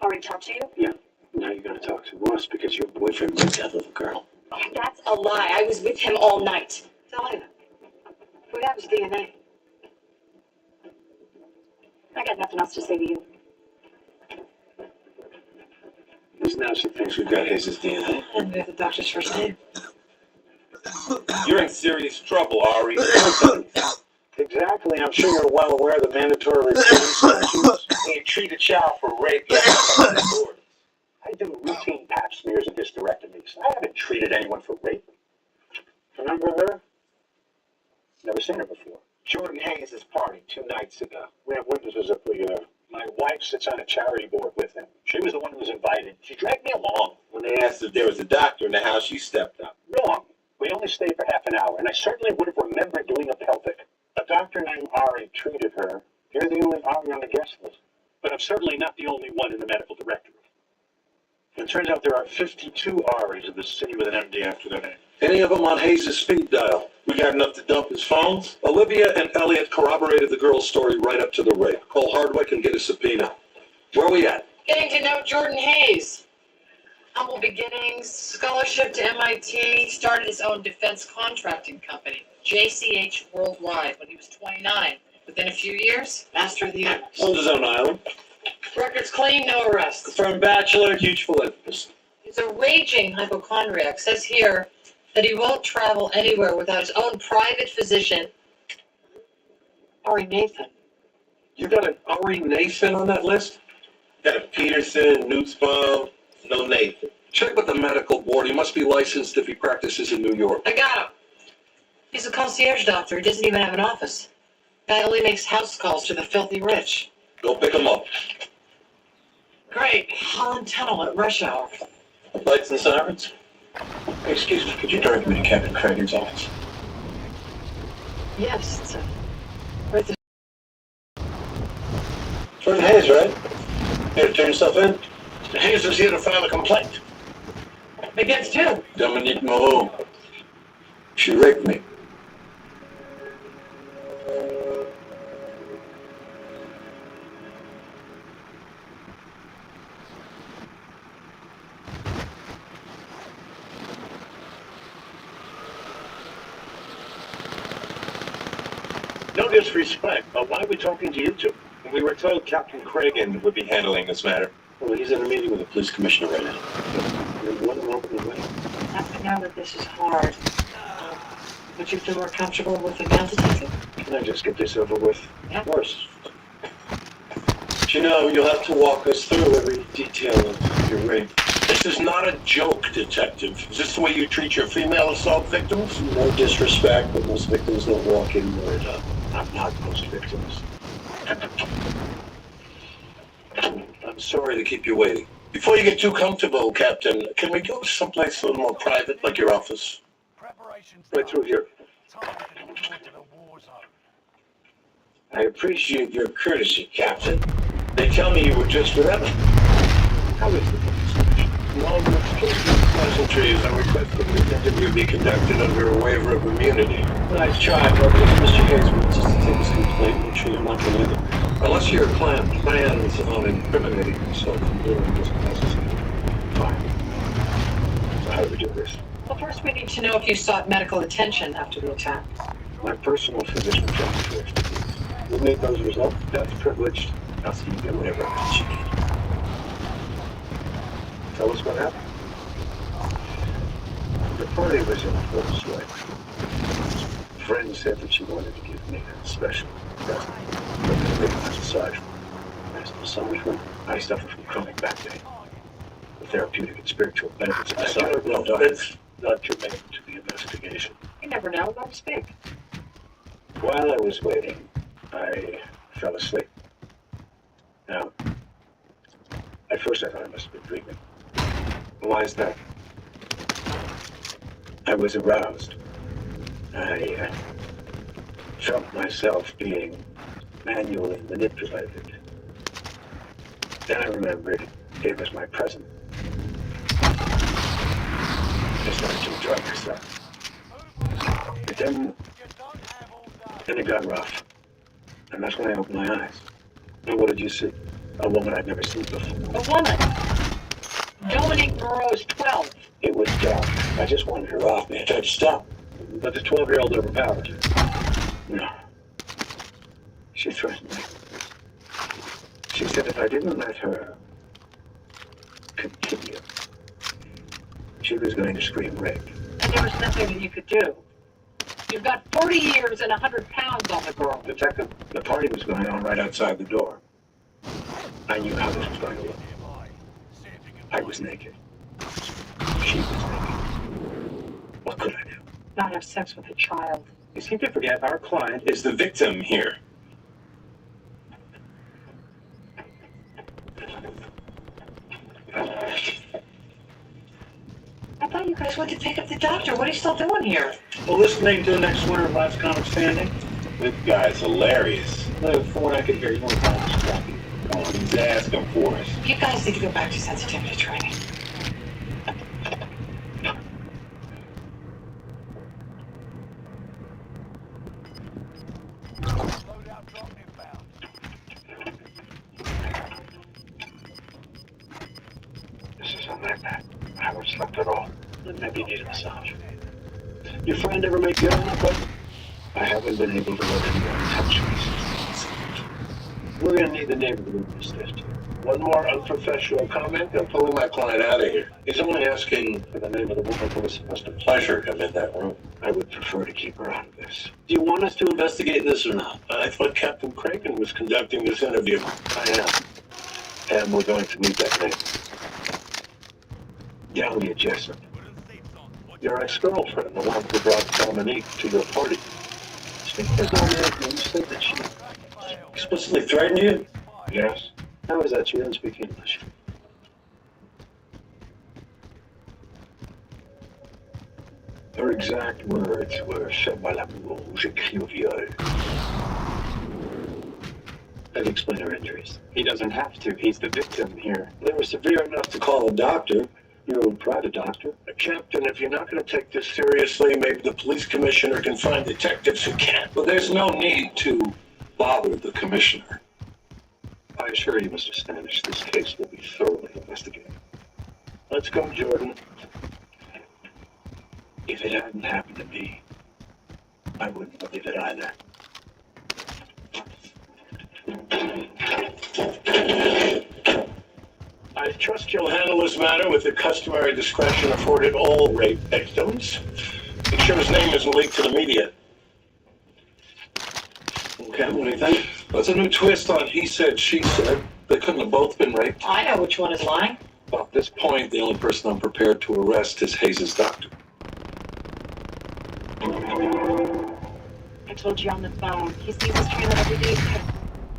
Already talked to you? Yeah. Now you gotta talk to us because your boyfriend broke out with a girl. Oh, that's a lie. I was with him all night. Dahlia, we have his DNA. I got nothing else to say to you. Because now she thinks we've got Hayes' DNA. And we have the doctor's first name. You're in serious trouble, Ari. Exactly. I'm sure you're well aware of the mandatory reporting statutes. You treated child for rape. I do routine pap smears and hysterectomies. I haven't treated anyone for rape. Remember her? Never seen her before. Jordan Hayes' party 2 nights ago. We have witnesses if we my wife sits on a charity board with him. She was the one who was invited. She dragged me along. When they asked if there was a doctor in the house, you stepped up. Wrong. We only stayed for half an hour, and I certainly would have remembered doing a pelvic. A doctor named Ari treated her. You're the only Ari on the guest list. But I'm certainly not the only one in the medical directory. It turns out there are 52 Aris in the city with an MD after their name. Any of them on Hayes' speed dial? We got enough to dump his phones? Olivia and Elliot corroborated the girl's story right up to the rape. Call Hardwick and get a subpoena. Where are we at? Getting to know Jordan Hayes. Humble beginnings, scholarship to MIT, started his own defense contracting company, JCH Worldwide, when he was 29. Within a few years, master of the universe. On his own island. Records clean, no arrests. Confirmed bachelor, huge philanthropist. He's a raging hypochondriac. Says here that he won't travel anywhere without his own private physician, Ari Nathan. You got an Ari Nathan on that list? Got a Peterson, Nussbaum, no Nathan. Check with the medical board. He must be licensed if he practices in New York. I got him. He's a concierge doctor. He doesn't even have an office. Guy only makes house calls to the filthy rich. Go pick him up. Great. Holland Tunnel at rush hour. Lights and sirens. Excuse me, could you direct me to Captain Cragen's office? Yes, it's right there. Jordan Hayes, right? Here to turn yourself in? Hayes is here to file a complaint. Against who? Dominique Moreau. She raped me. No disrespect, but why are we talking to you two? We were told Captain Cragen would be handling this matter. Well, he's in a meeting with the police commissioner right now. What am I open the way? I know that this is hard. Would you feel more comfortable with a metal detector? Can I just get this over with? Yeah. Of course. But you know, you'll have to walk us through every detail of your rape. This is not a joke, detective. Is this the way you treat your female assault victims? No disrespect, but most victims don't walk in word up. I'm not most victims. I'm sorry to keep you waiting. Before you get too comfortable, Captain, can we go someplace a little more private, like your office? Right through here. I appreciate your courtesy, Captain. They tell me you were just with them. How is the police? No, pleasantries. I request that this interview be conducted under a waiver of immunity. Nice try, but Mr. Hayes wants us to take this complaint, make sure you're not going to unless your client plans on incriminating himself and doing this necessary. Fine. So how do we do this? Well, first we need to know if you sought medical attention after the attack. My personal physician judgment for expertise. We'll make those results. That's privileged. I'll see you get whatever else you need. Tell us what happened. The party was in full swing. Friend said that she wanted to give me a special present. But the big massage. As the summer, I suffer from chronic back pain. The therapeutic and spiritual benefits of massage. No, that's not germane to the investigation. You never know. Let me speak. While I was waiting, I fell asleep. Now, at first I thought I must have been dreaming. Why is that? I was aroused. I felt myself being manually manipulated. Then I remembered it was my present. I started to enjoy myself. But then it got rough. And that's when I opened my eyes. And what did you see? A woman I'd never seen before. A woman? Dominique Moreau's 12. It was dark. I just wanted her off me. I tried to stop. But the 12-year-old overpowered you. No. She threatened me. She said if I didn't let her continue, she was going to scream rape. And there was nothing that you could do. You've got 40 years and 100 pounds on the girl. Detective, the party was going on right outside the door. I knew how this was going to look. I was naked. She was naked. What could I do? Not have sex with a child. You seem to forget our client is the victim here. I thought you guys went to pick up the doctor. What are you still doing here? Well, listening to the next winner of last comic standing. This guy's hilarious. From what I could hear, you want to call him scrappy. Oh, he's asking for us. You guys need to go back to sensitivity training. This is a nightmare. I haven't slept at all. Maybe you need a massage. Your friend ever make you on the bed? I haven't been able to let anyone touch me. We're going to need the name of the room assist. One more unprofessional comment, I'm pulling my client out of here. He's only asking for the name of the woman who was supposed to pleasure him in that room. I would prefer to keep her out of this. Do you want us to investigate this or not? I thought Captain Cragen was conducting this interview. I am. And we're going to need that name. Dahlia Jessup. Your ex-girlfriend, the one who brought Dominique to your party. Speak for Dominique, you said that she explicitly threatened you? Yes? How is that? She doesn't speak English. Her exact words were "C'est pas l'amour, j'écris au viol." How do you explain her injuries? He doesn't have to. He's the victim here. They were severe enough to call a doctor. Your own private doctor. Captain, if you're not going to take this seriously, maybe the police commissioner can find detectives who can. But there's no need to bother the commissioner. I assure you, Mr. Standish, this case will be thoroughly investigated. Let's go, Jordan. If it hadn't happened to me, I wouldn't believe it either. I trust you'll handle this matter with the customary discretion afforded all rape victims. Make sure his name isn't leaked to the media. Okay, what do you think? What's a new twist on he said, she said? They couldn't have both been raped. I know which one is lying. Well, at this point, the only person I'm prepared to arrest is Hayes' doctor. I told you on the phone. He sees his trainer every day.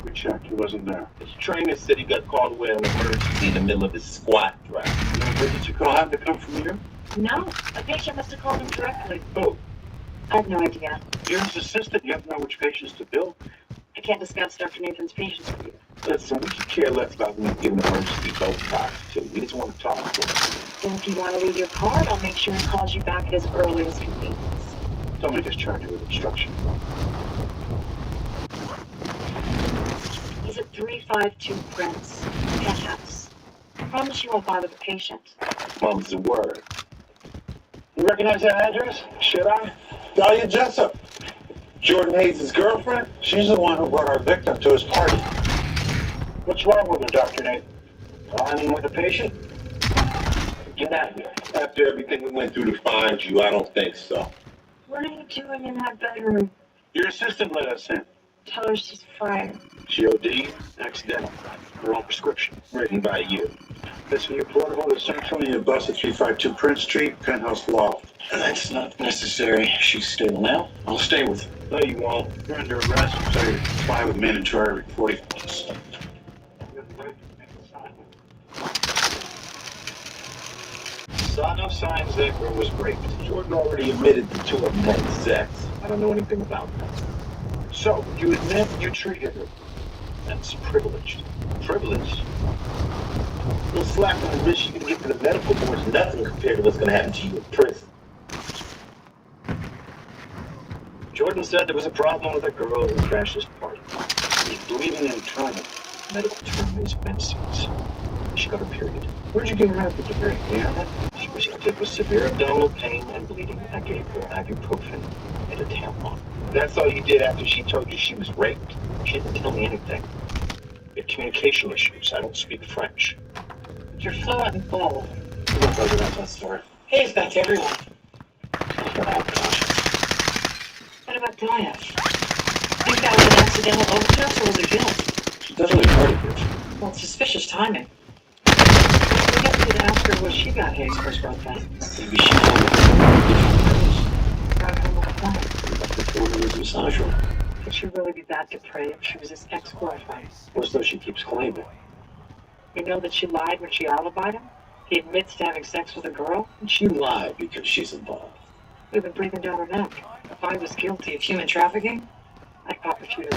We checked. He wasn't there. His trainer said he got called away on emergency in the middle of his squat drive. Did you call him to come from here? No, a patient must have called him directly. Oh, I have no idea. you're his assistant. You have to know which patients to bill. I can't discuss Dr. Nathan's patients with you. Listen, we could care less about me giving emergency Botox to. We just want to talk to him. Then if you want to leave your card, I'll make sure he calls you back at his earliest convenience. Somebody just charged you with obstruction. He's at 352 Prince, penthouse. I promise you won't bother the patient. Mum's the word. You recognize that address? Should I? Dahlia Jessup, Jordan Hayes' girlfriend. She's the one who brought our victim to his party. What's wrong with her, Dr. Nate? I mean, with the patient? Get out of here. After everything we went through to find you, I don't think so. What are you doing in that bedroom? Your assistant let us in. Tell her she's fired. She OD'd, accidental. Her own prescription. Written by you. This for your portable to Central. Your bus at 352 Prince Street, penthouse loft. That's not necessary. She's stable now. I'll stay with her. No, you won't. You're under arrest. So you fly with mandatory reporting. Saw no signs that girl was raped. Jordan already admitted the two of them had sex. I don't know anything about that. So, you admit you treated her. That's privileged. Privilege? A little slap on the wrist you can get to the medical board is nothing compared to what's going to happen to you in prison. Jordan said there was a problem with a girl who crashed his party. She's bleeding internally. Medical term is menses. She got her period. Where'd you get her out of the degree? Yeah, she presented with severe abdominal pain and bleeding. I gave her ibuprofen and a tampon. That's all you did after she told you she was raped? She didn't tell me anything. We have communication issues. I don't speak French. But you're fluent and bold. I'm not talking about that story. Hey, that's everyone. Oh, gosh. What about Dahlia? Think that was an accidental overdose or was it guilt? She's definitely part of it. Well, it's suspicious timing. We guess we could ask her where she got Hayes' first birthday. Maybe she told me. Got her with a plan. Before there was a massage room. Could she really be that depraved if she was his ex-boyfriend? What's though she keeps claiming? You know that she lied when she alibied him? He admits to having sex with a girl? And she lied because she's involved. We've been breathing down her neck. If I was guilty of human trafficking, I'd pop a few.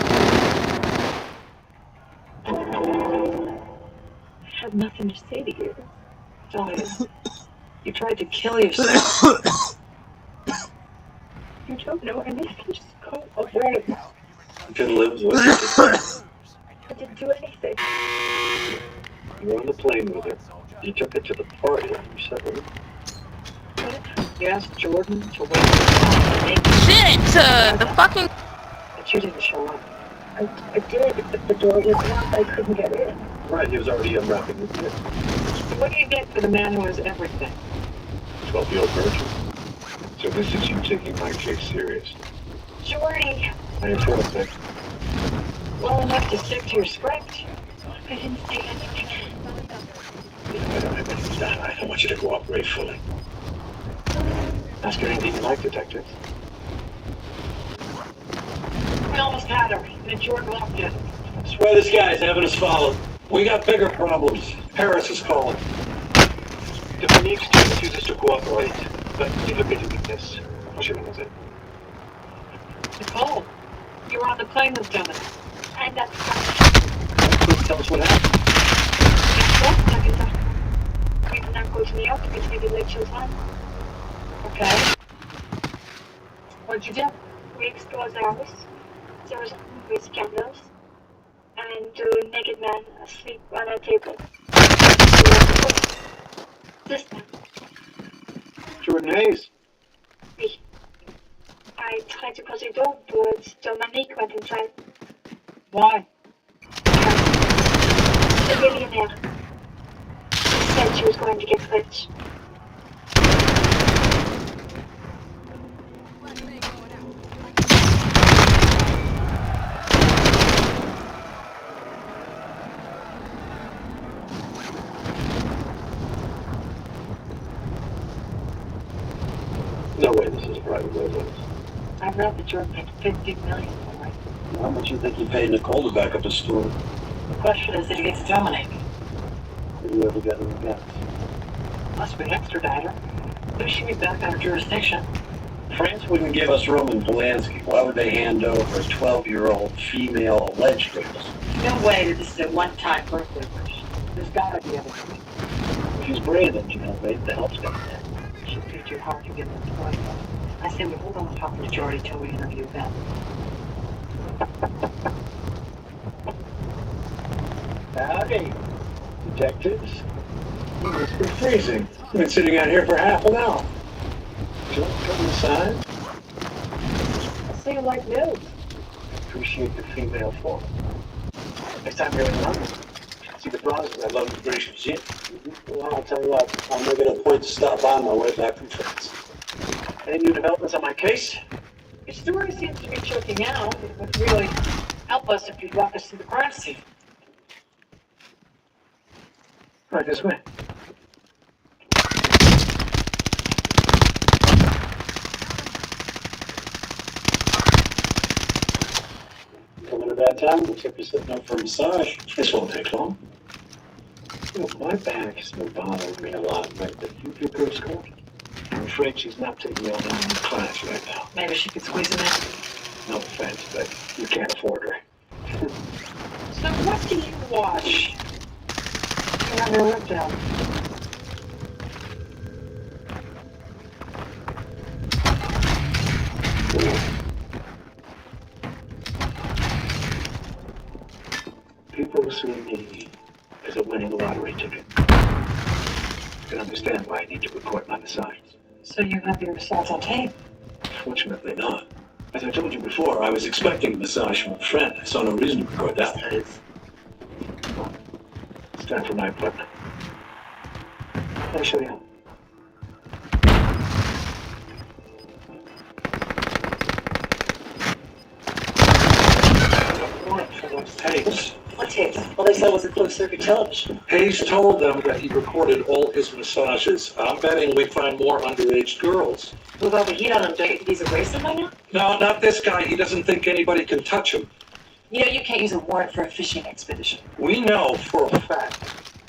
I have nothing to say to you. Dahlia, you tried to kill yourself. You don't know anything, just go away. You can live with it. I didn't do anything. You were on the plane with her. You took her to the party and you said, You asked Jordan to wait and make Shit! The fucking. but you didn't show up. I did, but the door was locked. I couldn't get in. right, he was already unwrapping the gift. What do you get for the man who has everything? 12-year-old virgin. So this is you taking my case serious. Jordy! I am perfect. Well enough to stick to your script. I didn't say anything. I don't want you to cooperate fully. Ask her anything you like, detective. We almost had her, and Jordan left it. Swear this guy's having us followed. We got bigger problems. Harris is calling. If the need student chooses to cooperate, but look at weakness. What should I say? Nicole, you were on the plane with Dominic. I got Please tell us what happened. We did not go to New York because we did lecture time. Okay. What'd you do? We explored the house. There was with candles and a naked man asleep on a table. This time. Jordan Hayes. I tried to close the door, but Dominique went inside. Why? The billionaire. She said she was going to get rich. No way this is a private residence. I read that Jordan paid $50 million for it. How much you think he paid Nicole to back up the store? The question is, did he get to Dominic? Did you ever get any guess? Must be extradited. They should be back out of jurisdiction. France wouldn't give us Roman Polanski. Why would they hand over a 12-year-old female alleged rapist? No way that this is a one-time birthday wish. There's gotta be other things. She's branded, you know, the help's got that. She picked you hard to get employed. I say we hold on the top majority till we interview them. Howdy, detectives. It's been freezing. I've been sitting out here for half an hour. Do you want to come inside? I see you like news. Appreciate the female form. Next time you're in London, see the bronze I love the British Museum. Well, I'll tell you what, I'll make it a point to stop by on my way back from France. Any new developments on my case? Your story seems to be choking out. It would really help us if you'd walk us through the crime scene. Right this way. Coming at a bad time, looks like you're setting up for a massage. This won't take long. You know, my back has been bothering me a lot, but you feel good score? I'm afraid she's not taking all down in the class right now. Maybe she could squeeze him in. No offense, but you can't afford her. So what do you watch? You have your lip down. People see me as a winning lottery ticket. You can understand why I need to record my massage. So you have your assault on tape? Fortunately not. As I told you before, I was expecting a massage from a friend. I saw no reason to record that. It's time for my appointment. Let me show you. Warrant for those tapes. What tapes? Well, they said it was a closed-circuit television. Hayes told them that he recorded all his massages. I'm betting we find more underage girls. With all the heat on him, don't you think he's a racist by now? No, not this guy. He doesn't think anybody can touch him. You know, you can't use a warrant for a fishing expedition. We know for a fact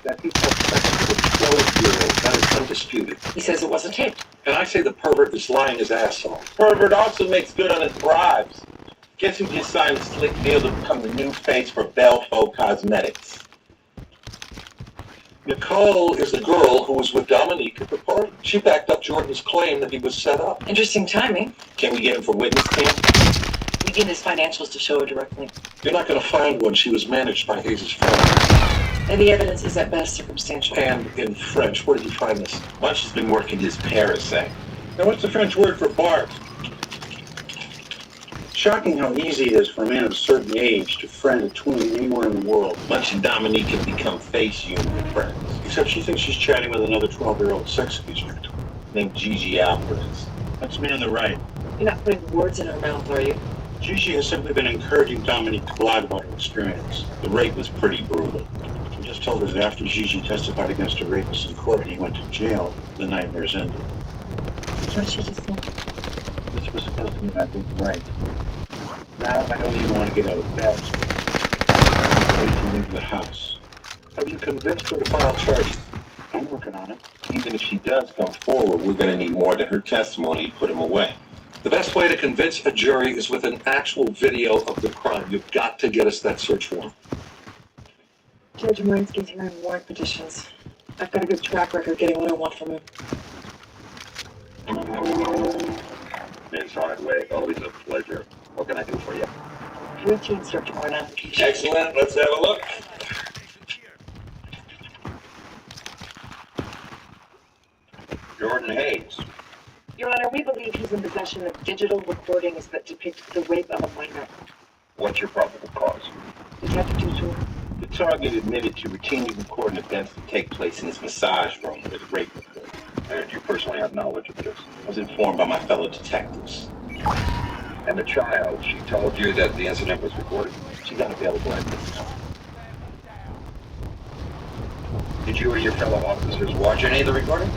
that he had sex with 12-year-olds. That is undisputed. He says it wasn't taped. And I say the pervert is lying his ass off. Pervert also makes good on his bribes. Guess who just signed a slick deal to become the new face for Belfo Cosmetics? Nicole is the girl who was with Dominique at the party. She backed up Jordan's claim that he was set up. Interesting timing. Can we get him for witness stand? We get his financials to show a direct link. You're not going to find one. She was managed by Hayes' friend. And the evidence is at best circumstantial. And in French. Where did you find this? Bunch has been working his parasite. Now what's the French word for barb? Shocking how easy it is for a man of a certain age to friend a twin anywhere in the world. Bunch and Dominique have become face human friends. Except she thinks she's chatting with another 12-year-old sex abuse victim. Named Gigi Alvarez. That's me on the right. You're not putting words in her mouth, are you? Gigi has simply been encouraging Dominique to blog about her experience. The rape was pretty brutal. She just told us that after Gigi testified against a rapist in court and he went to jail, the nightmares ended. What did she just say? This was supposed to be my big break. Now I don't even want to get out of bed. ready to leave the house. Have you convinced her to file charges? I'm working on it. Even if she does come forward, we're going to need more than her testimony to put him away. The best way to convince a jury is with an actual video of the crime. You've got to get us that search warrant. Judge Marinsky's hearing warrant petitions. I've got a good track record getting what I want from him. It's on its way. Always a pleasure. What can I do for you? Routine search warrant application. Excellent. Let's have a look. Jordan Hayes. Your Honor, we believe he's in possession of digital recordings that depict the rape of a minor. What's your probable cause? Detective Tutor. The target admitted to routinely recording events that take place in his massage room with rape reports. And you personally have knowledge of this? I was informed by my fellow detectives. And the child, she told you that the incident was recorded? She's unavailable at this time. Did you or your fellow officers watch any of the recording?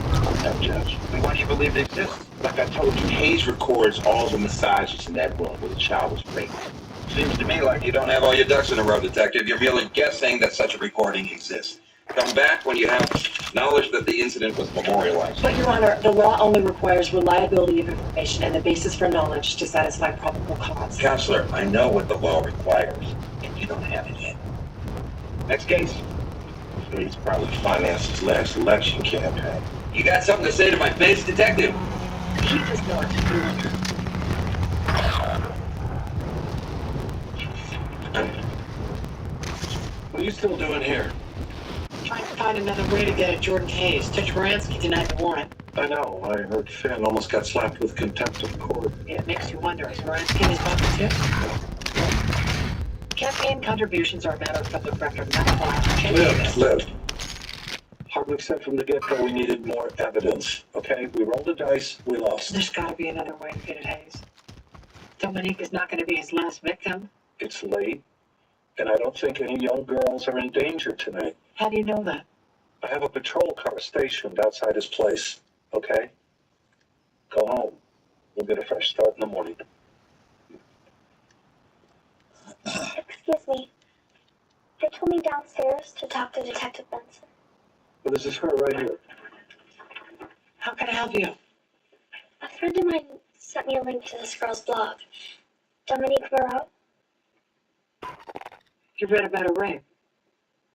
No, Judge. Then why do you believe it exists? Like I told you, Hayes records all the massages in that room where the child was raped. Seems to me like you don't have all your ducks in a row, Detective. You're merely guessing that such a recording exists. Come back when you have knowledge that the incident was memorialized. But, Your Honor, the law only requires reliability of information and the basis for knowledge to satisfy probable cause. Counselor, I know what the law requires, and you don't have it yet. Next case. He's probably financed his last election campaign. You got something to say to my face, Detective? He just wants to do it. What are you still doing here? Trying to find another way to get at Jordan Hayes. Judge Moransky denied the warrant. I know. I heard Finn almost got slapped with contempt of court. Yeah, it makes you wonder, is Moransky in his pocket too? Campaign contributions are a matter of public record, not allowed. Liv. Hardwick said from the get-go we needed more evidence. Okay? We rolled the dice, we lost. There's got to be another way to get at Hayes. Dominique is not going to be his last victim. It's late, and I don't think any young girls are in danger tonight. How do you know that? I have a patrol car stationed outside his place. Okay? Go home. We'll get a fresh start in the morning. Excuse me. They told me downstairs to talk to Detective Benson. Well, this is her right here. How can I help you? A friend of mine sent me a link to this girl's blog. Dominique Moreau. You read about a rape?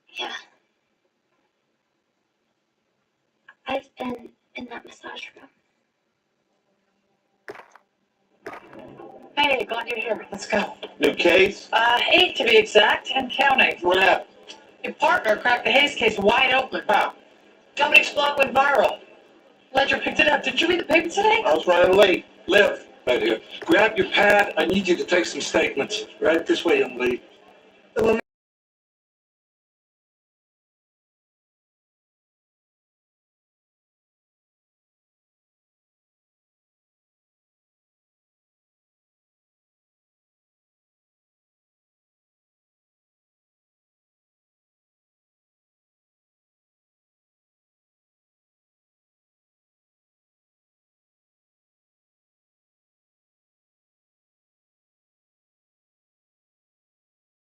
Yeah. I've been in that massage room. Hey, glad you're here. Let's go. New case? 8 to be exact, and counting. What happened? Your partner cracked the Hayes case wide open. How? Dominique's blog went viral. Ledger picked it up. Did you read the paper today? I was running late. Liv, right here. Grab your pad. I need you to take some statements. Right this way, young lady.